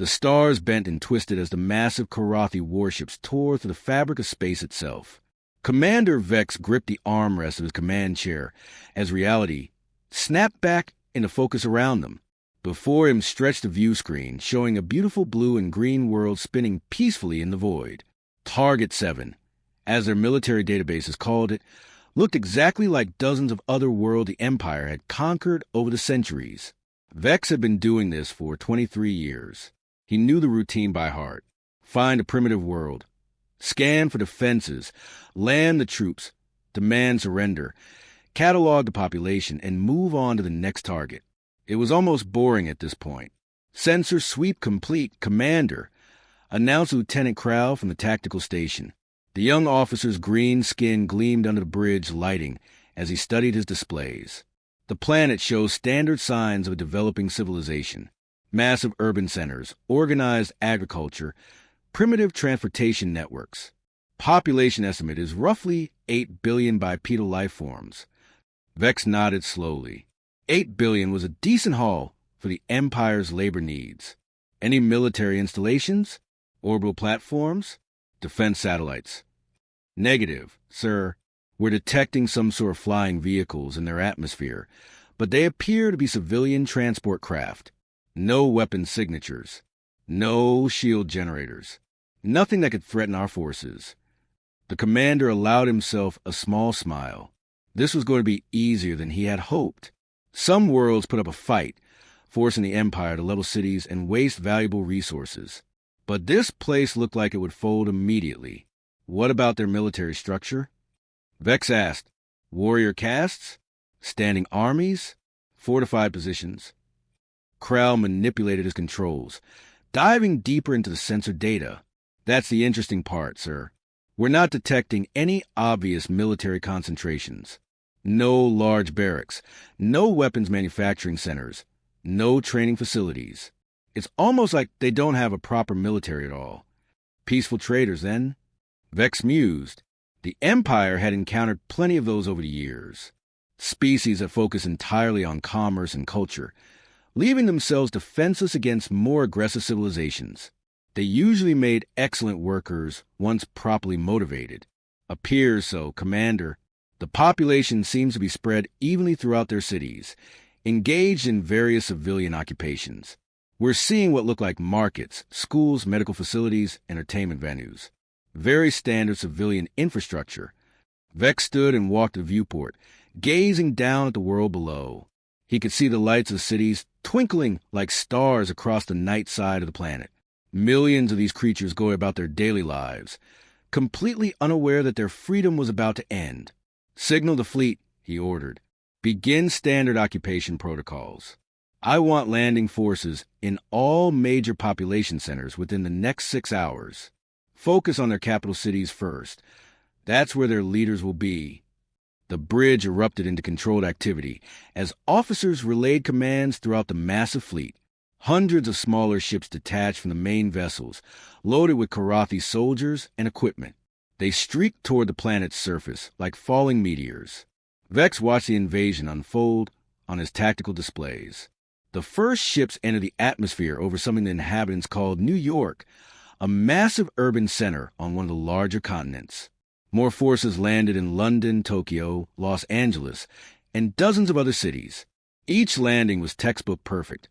The stars bent and twisted as the massive Karathi warships tore through the fabric of space itself. Commander Vex gripped the armrest of his command chair as reality snapped back into focus around them. Before him stretched a view screen showing a beautiful blue and green world spinning peacefully in the void. Target 7, as their military databases called it, looked exactly like dozens of other worlds the Empire had conquered over the centuries. Vex had been doing this for 23 years. He knew the routine by heart. Find a primitive world, scan for defenses, land the troops, demand surrender, catalog the population, and move on to the next target. It was almost boring at this point. Sensor sweep complete, Commander, announced Lieutenant Crow from the tactical station. The young officer's green skin gleamed under the bridge lighting as he studied his displays. The planet shows standard signs of a developing civilization. Massive urban centers, organized agriculture, primitive transportation networks. Population estimate is roughly 8 billion bipedal life forms. Vex nodded slowly. 8 billion was a decent haul for the Empire's labor needs. Any military installations? Orbital platforms? Defense satellites? Negative, sir. We're detecting some sort of flying vehicles in their atmosphere, but they appear to be civilian transport craft. No weapon signatures. No shield generators. Nothing that could threaten our forces. The commander allowed himself a small smile. This was going to be easier than he had hoped. Some worlds put up a fight, forcing the Empire to level cities and waste valuable resources. But this place looked like it would fold immediately. What about their military structure? Vex asked. Warrior castes? Standing armies? Fortified positions? Krell manipulated his controls, diving deeper into the sensor data. That's the interesting part, sir. We're not detecting any obvious military concentrations. No large barracks, no weapons manufacturing centers, no training facilities. It's almost like they don't have a proper military at all. Peaceful traders, then? Vex mused. The Empire had encountered plenty of those over the years. Species that focus entirely on commerce and culture, leaving themselves defenseless against more aggressive civilizations. They usually made excellent workers once properly motivated. Appears so, Commander. The population seems to be spread evenly throughout their cities, engaged in various civilian occupations. We're seeing what look like markets, schools, medical facilities, entertainment venues. Very standard civilian infrastructure. Vex stood and walked the viewport, gazing down at the world below. He could see the lights of cities twinkling like stars across the night side of the planet. Millions of these creatures go about their daily lives, completely unaware that their freedom was about to end. Signal the fleet, he ordered. Begin standard occupation protocols. I want landing forces in all major population centers within the next 6 hours. Focus on their capital cities first. That's where their leaders will be. The bridge erupted into controlled activity as officers relayed commands throughout the massive fleet. Hundreds of smaller ships detached from the main vessels, loaded with Karathi soldiers and equipment. They streaked toward the planet's surface like falling meteors. Vex watched the invasion unfold on his tactical displays. The first ships entered the atmosphere over something the inhabitants called New York, a massive urban center on one of the larger continents. More forces landed in London, Tokyo, Los Angeles, and dozens of other cities. Each landing was textbook perfect.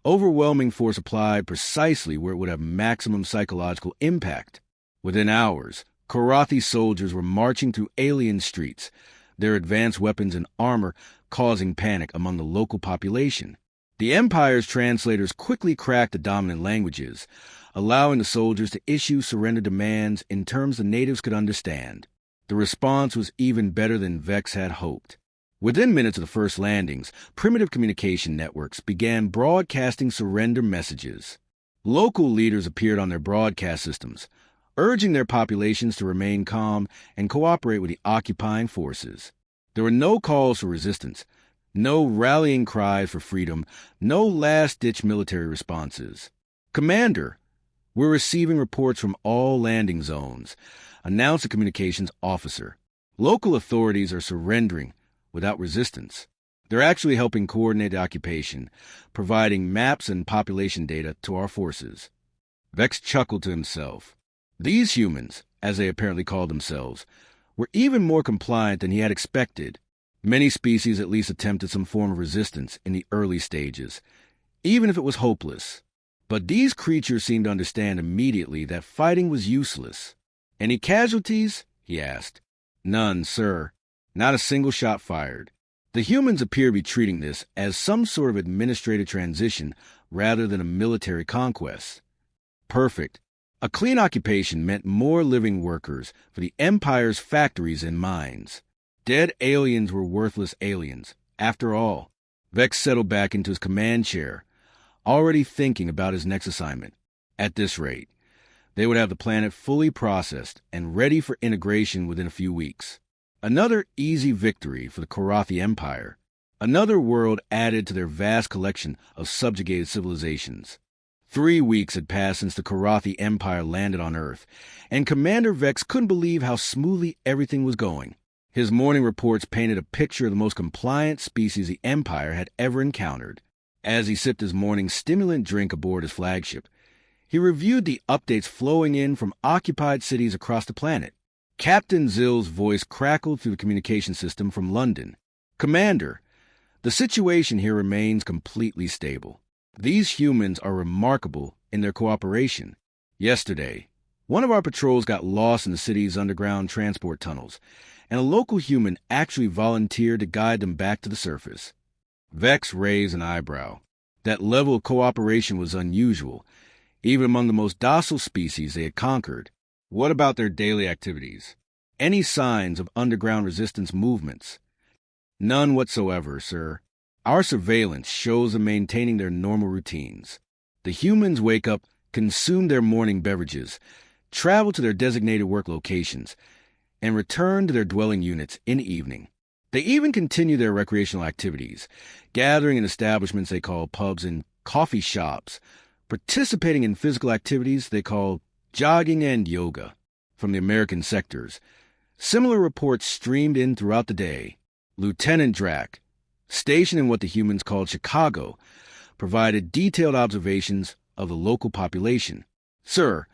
Overwhelming force applied precisely where it would have maximum psychological impact. Within hours, Karathi soldiers were marching through alien streets, their advanced weapons and armor causing panic among the local population. The Empire's translators quickly cracked the dominant languages, allowing the soldiers to issue surrender demands in terms the natives could understand. The response was even better than Vex had hoped. Within minutes of the first landings, primitive communication networks began broadcasting surrender messages. Local leaders appeared on their broadcast systems, urging their populations to remain calm and cooperate with the occupying forces. There were no calls for resistance, no rallying cries for freedom, no last-ditch military responses. Commander, we're receiving reports from all landing zones, announced a communications officer. Local authorities are surrendering without resistance. They're actually helping coordinate the occupation, providing maps and population data to our forces. Vex chuckled to himself. These humans, as they apparently called themselves, were even more compliant than he had expected. Many species at least attempted some form of resistance in the early stages, even if it was hopeless. But these creatures seemed to understand immediately that fighting was useless. "Any casualties?" he asked. "None, sir. Not a single shot fired." The humans appear to be treating this as some sort of administrative transition rather than a military conquest. Perfect. A clean occupation meant more living workers for the Empire's factories and mines. Dead aliens were worthless aliens, after all. Vex settled back into his command chair, already thinking about his next assignment. At this rate, they would have the planet fully processed and ready for integration within a few weeks. Another easy victory for the Korathi Empire. Another world added to their vast collection of subjugated civilizations. 3 weeks had passed since the Korathi Empire landed on Earth, and Commander Vex couldn't believe how smoothly everything was going. His morning reports painted a picture of the most compliant species the Empire had ever encountered. As he sipped his morning stimulant drink aboard his flagship, he reviewed the updates flowing in from occupied cities across the planet. Captain Zill's voice crackled through the communication system from London. "Commander, the situation here remains completely stable. These humans are remarkable in their cooperation. Yesterday, one of our patrols got lost in the city's underground transport tunnels, and a local human actually volunteered to guide them back to the surface." Vex raised an eyebrow. That level of cooperation was unusual, even among the most docile species they had conquered. What about their daily activities? Any signs of underground resistance movements? None whatsoever, sir. Our surveillance shows them maintaining their normal routines. The humans wake up, consume their morning beverages, travel to their designated work locations, and return to their dwelling units in the evening. They even continue their recreational activities, gathering in establishments they call pubs and coffee shops, participating in physical activities they call jogging and yoga from the American sectors. Similar reports streamed in throughout the day. Lieutenant Drac, stationed in what the humans called Chicago, provided detailed observations of the local population. "Sir,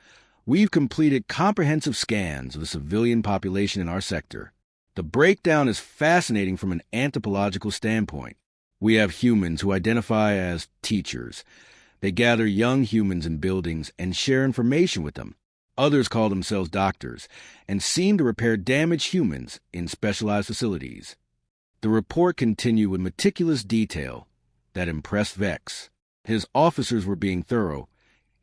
we've completed comprehensive scans of the civilian population in our sector. The breakdown is fascinating from an anthropological standpoint. We have humans who identify as teachers. They gather young humans in buildings and share information with them. Others call themselves doctors and seem to repair damaged humans in specialized facilities." The report continued with meticulous detail that impressed Vex. His officers were being thorough,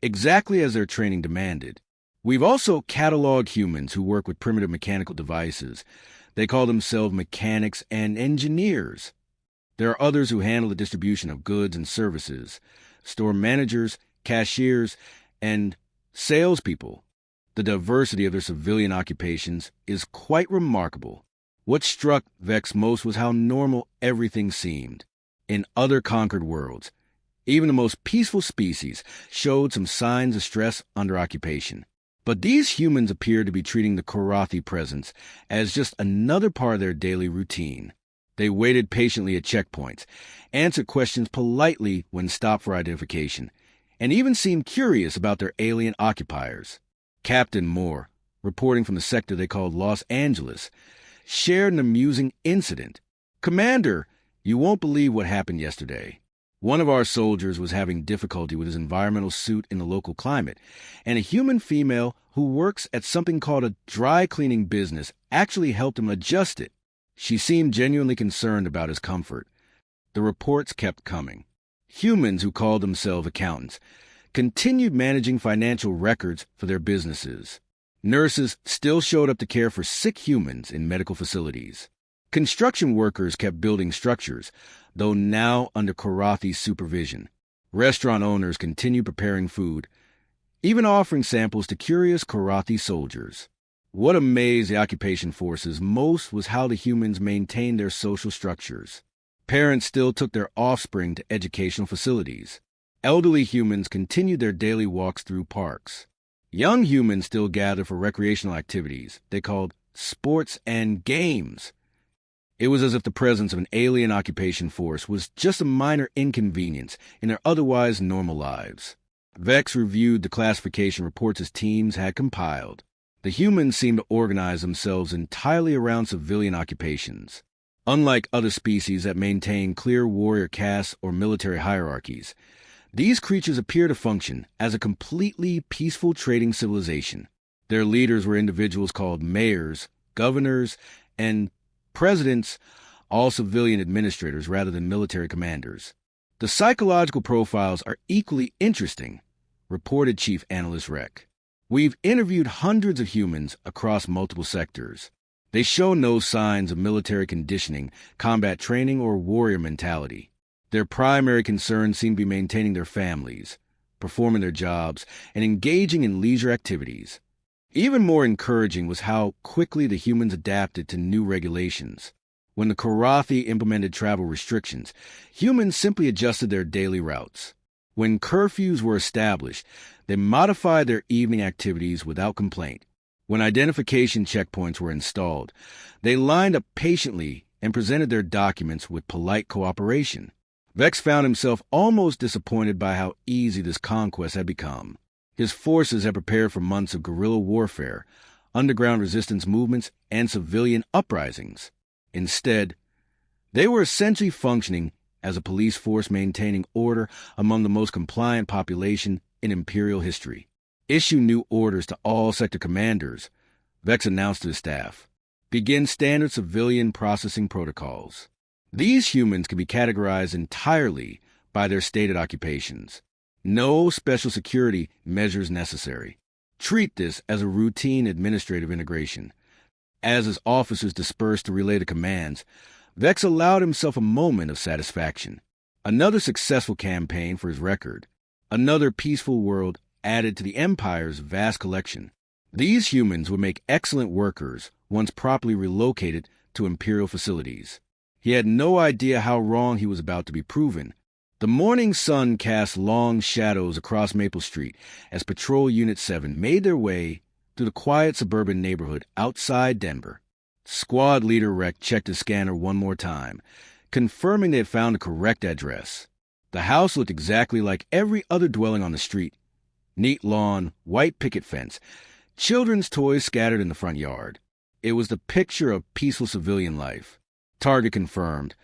exactly as their training demanded. "We've also cataloged humans who work with primitive mechanical devices. They call themselves mechanics and engineers. There are others who handle the distribution of goods and services, store managers, cashiers, and salespeople. The diversity of their civilian occupations is quite remarkable." What struck Vex most was how normal everything seemed. In other conquered worlds, even the most peaceful species showed some signs of stress under occupation. But these humans appeared to be treating the Korathi presence as just another part of their daily routine. They waited patiently at checkpoints, answered questions politely when stopped for identification, and even seemed curious about their alien occupiers. Captain Moore, reporting from the sector they called Los Angeles, shared an amusing incident. "Commander, you won't believe what happened yesterday. One of our soldiers was having difficulty with his environmental suit in the local climate, and a human female who works at something called a dry cleaning business actually helped him adjust it. She seemed genuinely concerned about his comfort." The reports kept coming. Humans who called themselves accountants continued managing financial records for their businesses. Nurses still showed up to care for sick humans in medical facilities. Construction workers kept building structures, though now under Korathi's supervision. Restaurant owners continued preparing food, even offering samples to curious Korathi soldiers. What amazed the occupation forces most was how the humans maintained their social structures. Parents still took their offspring to educational facilities. Elderly humans continued their daily walks through parks. Young humans still gathered for recreational activities they called sports and games. It was as if the presence of an alien occupation force was just a minor inconvenience in their otherwise normal lives. Vex reviewed the classification reports his teams had compiled. The humans seemed to organize themselves entirely around civilian occupations. Unlike other species that maintain clear warrior castes or military hierarchies, these creatures appear to function as a completely peaceful trading civilization. Their leaders were individuals called mayors, governors, and presidents, all civilian administrators rather than military commanders. The psychological profiles are equally interesting, reported Chief Analyst Rek. We've interviewed hundreds of humans across multiple sectors. They show no signs of military conditioning, combat training, or warrior mentality. Their primary concerns seem to be maintaining their families, performing their jobs, and engaging in leisure activities. Even more encouraging was how quickly the humans adapted to new regulations. When the Karathi implemented travel restrictions, humans simply adjusted their daily routes. When curfews were established, they modified their evening activities without complaint. When identification checkpoints were installed, they lined up patiently and presented their documents with polite cooperation. Vex found himself almost disappointed by how easy this conquest had become. His forces had prepared for months of guerrilla warfare, underground resistance movements, and civilian uprisings. Instead, they were essentially functioning as a police force maintaining order among the most compliant population in Imperial history. Issue new orders to all sector commanders, Vex announced to his staff. Begin standard civilian processing protocols. These humans can be categorized entirely by their stated occupations. No special security measures necessary. Treat this as a routine administrative integration. As his officers dispersed to relay the commands, Vex allowed himself a moment of satisfaction. Another successful campaign for his record. Another peaceful world added to the Empire's vast collection. These humans would make excellent workers once properly relocated to Imperial facilities. He had no idea how wrong he was about to be proven. The morning sun cast long shadows across Maple Street as Patrol Unit 7 made their way through the quiet suburban neighborhood outside Denver. Squad Leader Rek checked his scanner one more time, confirming they had found the correct address. The house looked exactly like every other dwelling on the street. Neat lawn, white picket fence, children's toys scattered in the front yard. It was the picture of peaceful civilian life. Target confirmed.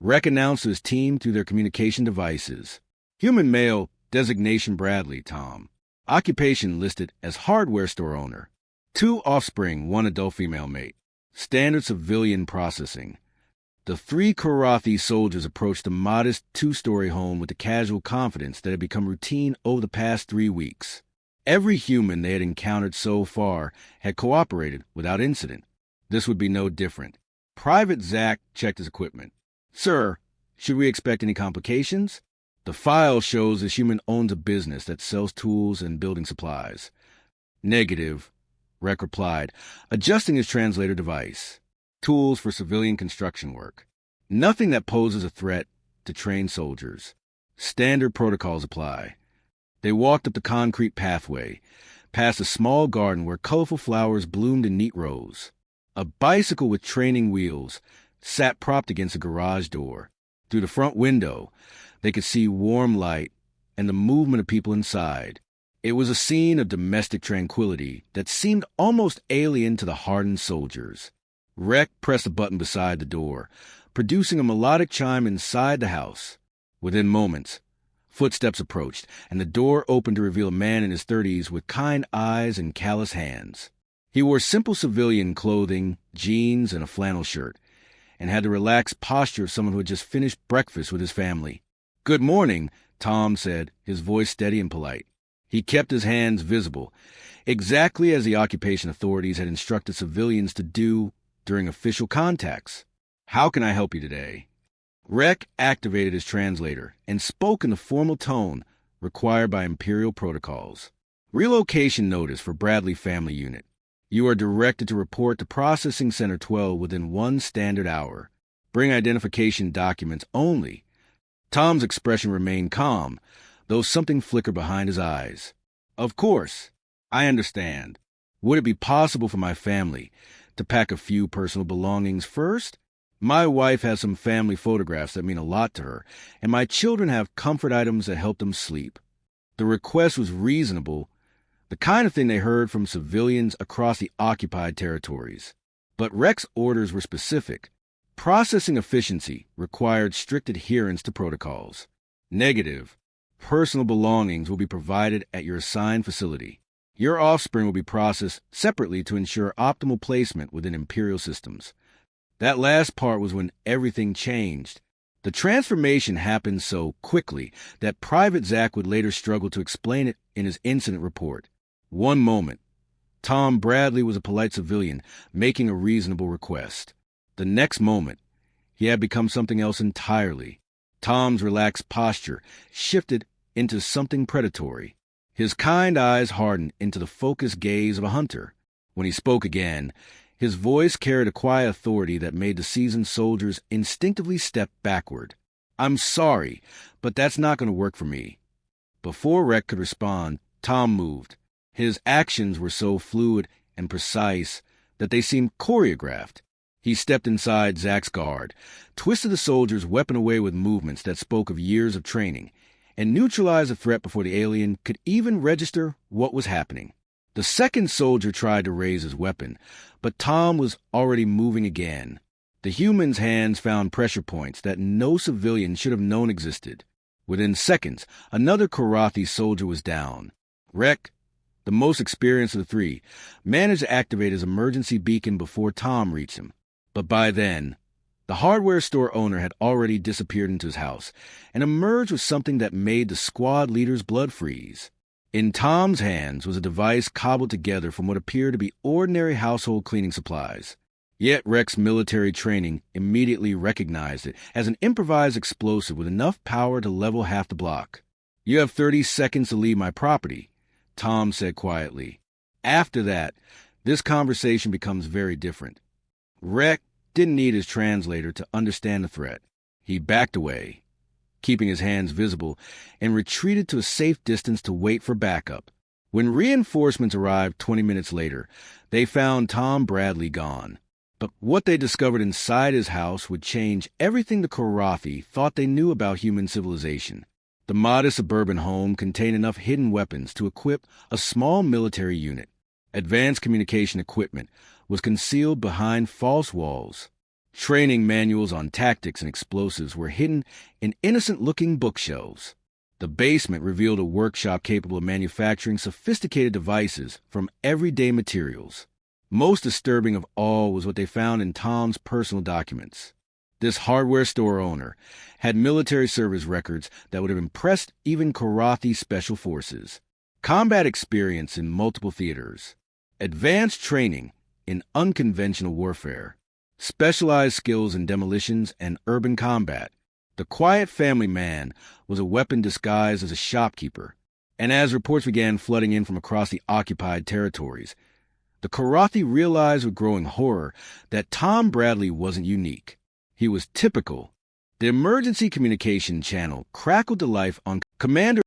Rek announced to his team through their communication devices. Human male, designation Bradley, Tom. Occupation listed as hardware store owner. 2 offspring, 1 adult female mate. Standard civilian processing. The 3 Karathi soldiers approached the modest 2-story home with the casual confidence that had become routine over the past 3 weeks. Every human they had encountered so far had cooperated without incident. This would be no different. Private Zach checked his equipment. Sir, should we expect any complications? The file shows this human owns a business that sells tools and building supplies. Negative, Rek replied, adjusting his translator device. Tools for civilian construction work. Nothing that poses a threat to trained soldiers. Standard protocols apply. They walked up the concrete pathway, past a small garden where colorful flowers bloomed in neat rows. A bicycle with training wheels sat propped against a garage door. Through the front window, they could see warm light and the movement of people inside. It was a scene of domestic tranquility that seemed almost alien to the hardened soldiers. Rek pressed a button beside the door, producing a melodic chime inside the house. Within moments, footsteps approached, and the door opened to reveal a man in his 30s with kind eyes and callous hands. He wore simple civilian clothing, jeans, and a flannel shirt, and had the relaxed posture of someone who had just finished breakfast with his family. "Good morning," Tom said, his voice steady and polite. He kept his hands visible, exactly as the occupation authorities had instructed civilians to do during official contacts. "How can I help you today?" Rek activated his translator and spoke in the formal tone required by Imperial protocols. "Relocation notice for Bradley Family Unit. You are directed to report to Processing Center 12 within 1 standard hour. Bring identification documents only." Tom's expression remained calm, though something flickered behind his eyes. "Of course. I understand. Would it be possible for my family to pack a few personal belongings first? My wife has some family photographs that mean a lot to her, and my children have comfort items that help them sleep. The request was reasonable, the kind of thing they heard from civilians across the occupied territories. But Rex's orders were specific. Processing efficiency required strict adherence to protocols. Negative. Personal belongings will be provided at your assigned facility. Your offspring will be processed separately to ensure optimal placement within Imperial systems. That last part was when everything changed. The transformation happened so quickly that Private Zach would later struggle to explain it in his incident report. One moment, Tom Bradley was a polite civilian making a reasonable request. The next moment, he had become something else entirely. Tom's relaxed posture shifted into something predatory. His kind eyes hardened into the focused gaze of a hunter. When he spoke again, his voice carried a quiet authority that made the seasoned soldiers instinctively step backward. "I'm sorry, but that's not going to work for me." Before Rec could respond, Tom moved. His actions were so fluid and precise that they seemed choreographed. He stepped inside Zach's guard, twisted the soldier's weapon away with movements that spoke of years of training, and neutralized the threat before the alien could even register what was happening. The second soldier tried to raise his weapon, but Tom was already moving again. The human's hands found pressure points that no civilian should have known existed. Within seconds, another Karathi soldier was down. Rek, the most experienced of the three, managed to activate his emergency beacon before Tom reached him. But by then, the hardware store owner had already disappeared into his house and emerged with something that made the squad leader's blood freeze. In Tom's hands was a device cobbled together from what appeared to be ordinary household cleaning supplies. Yet Rex's military training immediately recognized it as an improvised explosive with enough power to level half the block. "You have 30 seconds to leave my property," Tom said quietly. After that, this conversation becomes very different. Rex didn't need his translator to understand the threat. He backed away, keeping his hands visible, and retreated to a safe distance to wait for backup. When reinforcements arrived 20 minutes later, they found Tom Bradley gone. But what they discovered inside his house would change everything the Karathi thought they knew about human civilization. The modest suburban home contained enough hidden weapons to equip a small military unit. Advanced communication equipment was concealed behind false walls. Training manuals on tactics and explosives were hidden in innocent-looking bookshelves. The basement revealed a workshop capable of manufacturing sophisticated devices from everyday materials. Most disturbing of all was what they found in Tom's personal documents. This hardware store owner had military service records that would have impressed even Karathi special forces. Combat experience in multiple theaters. Advanced training in unconventional warfare. Specialized skills in demolitions and urban combat. The quiet family man was a weapon disguised as a shopkeeper. And as reports began flooding in from across the occupied territories, the Karathi realized with growing horror that Tom Bradley wasn't unique. He was typical. The emergency communication channel crackled to life on Commander